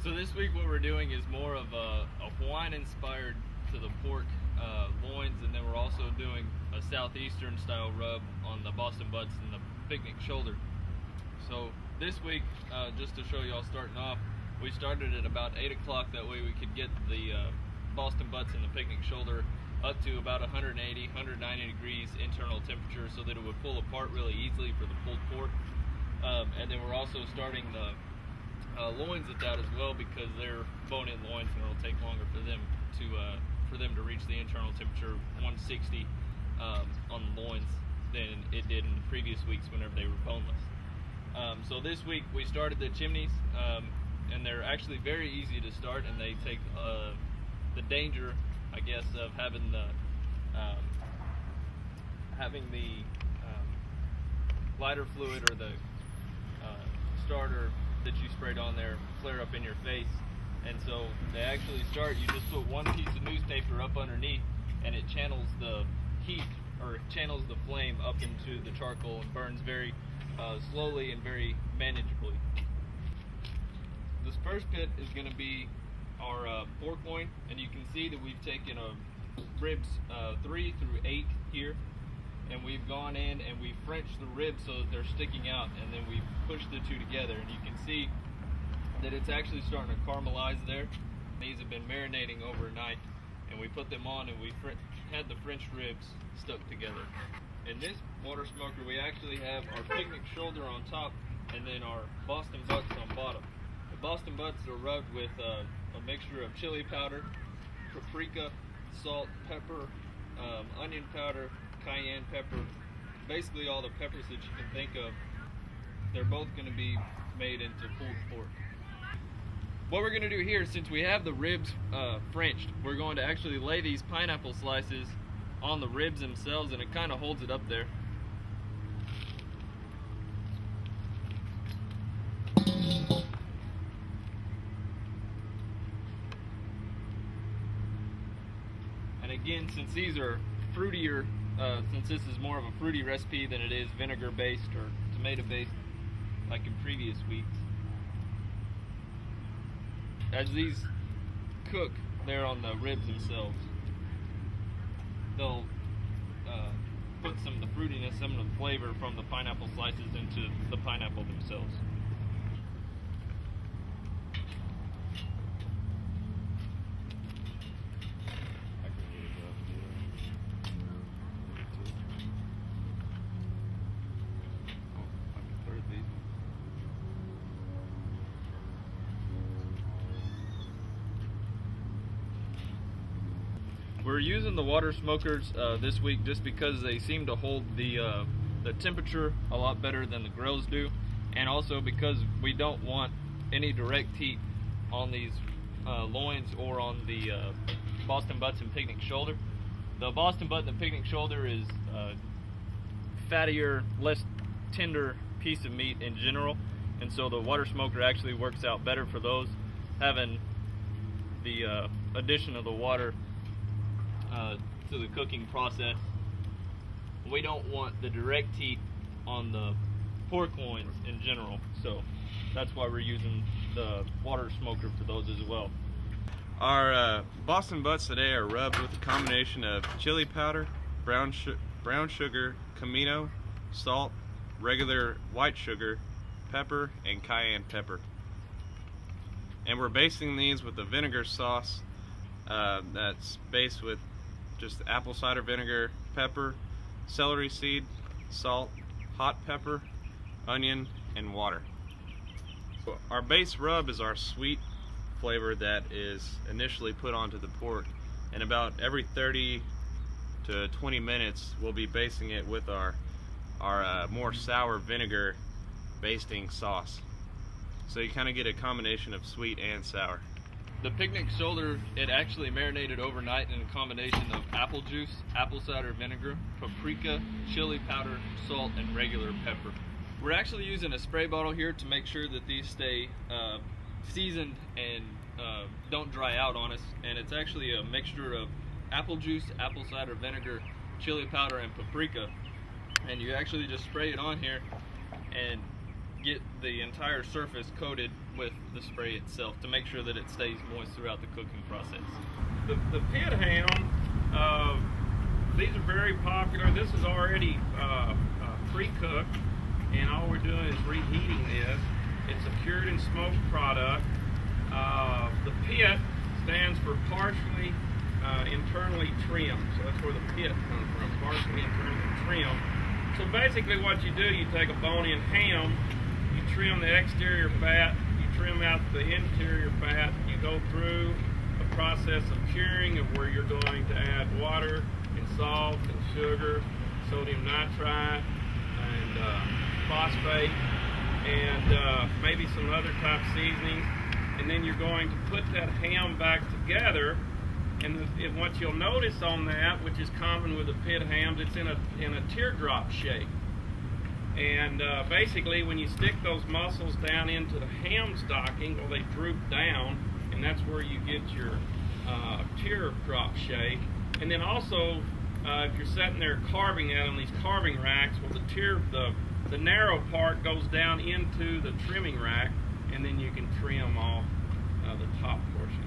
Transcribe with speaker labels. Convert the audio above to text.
Speaker 1: So this week what we're doing is more of a Hawaiian inspired to the pork loins, and then we're also doing a southeastern style rub on the Boston butts and the picnic shoulder. So this week, just to show y'all starting off, we started at about 8 o'clock, that way we could get the Boston butts and the picnic shoulder up to about 180, 190 degrees internal temperature so that it would pull apart really easily for the pulled pork. And then we're also starting the loins at that as well, because they're bone-in loins and it'll take longer for them to reach the internal temperature 160 on the loins than it did in the previous weeks whenever they were boneless. So this week we started the chimneys, and they're actually very easy to start, and they take the danger, I guess, of having the lighter fluid or the starter that you sprayed on there flare up in your face. And so they actually start, you just put one piece of newspaper up underneath, and it channels the heat, or channels the flame up into the charcoal, and burns very slowly and very manageably. This first pit is going to be our pork loin, and you can see that we've taken ribs 3 through 8 here, and we've gone in and we've Frenched the ribs so that they're sticking out, and then we've pushed the two together, and you can see that it's actually starting to caramelize there. These have been marinating overnight, and we put them on and we had the French ribs stuck together. In this water smoker we actually have our picnic shoulder on top, and then our Boston butts on bottom. The Boston butts are rubbed with a mixture of chili powder, paprika, salt, pepper, onion powder, cayenne pepper, basically all the peppers that you can think of. They're both going to be made into pulled pork. What we're going to do here, since we have the ribs Frenched, we're going to actually lay these pineapple slices on the ribs themselves, and it kind of holds it up there. And again, since these are fruitier, since this is more of a fruity recipe than it is vinegar based or tomato based like in previous weeks, as these cook there on the ribs themselves, they'll put some of the fruitiness, some of the flavor from the pineapple slices into the pineapple themselves. We're using the water smokers this week just because they seem to hold the temperature a lot better than the grills do, and also because we don't want any direct heat on these loins or on the Boston butts and picnic shoulder. The Boston butt and the picnic shoulder is fattier, less tender piece of meat in general, and so the water smoker actually works out better for those, having the addition of the water to the cooking process. We don't want the direct heat on the pork loins in general, so that's why we're using the water smoker for those as well.
Speaker 2: Our Boston butts today are rubbed with a combination of chili powder, brown sugar, comino, salt, regular white sugar, pepper, and cayenne pepper. And we're basting these with a vinegar sauce that's based with just apple cider vinegar, pepper, celery seed, salt, hot pepper, onion, and water. Our base rub is our sweet flavor that is initially put onto the pork, and about every 30 to 20 minutes we'll be basting it with our more sour vinegar basting sauce. So you kind of get a combination of sweet and sour.
Speaker 1: The picnic shoulder, it actually marinated overnight in a combination of apple juice, apple cider vinegar, paprika, chili powder, salt, and regular pepper. We're actually using a spray bottle here to make sure that these stay seasoned and don't dry out on us. And it's actually a mixture of apple juice, apple cider vinegar, chili powder, and paprika. And you actually just spray it on here, and get the entire surface coated with the spray itself to make sure that it stays moist throughout the cooking process.
Speaker 3: The pit ham, these are very popular. This is already pre-cooked, and all we're doing is reheating this. It's a cured and smoked product. The pit stands for partially internally trimmed, so that's where the pit comes from, partially internally trimmed. So basically what you do, you take a bone-in ham, you trim the exterior fat, you trim out the interior fat, you go through a process of curing of where you're going to add water and salt and sugar, sodium nitrite and phosphate, and maybe some other type seasonings, and then you're going to put that ham back together. And what you'll notice on that, which is common with the pit hams, it's in a teardrop shape. And basically, when you stick those muscles down into the ham stocking, well, they droop down, and that's where you get your teardrop shape. And then also, if you're sitting there carving it on these carving racks, well, the narrow part goes down into the trimming rack, and then you can trim off the top portion.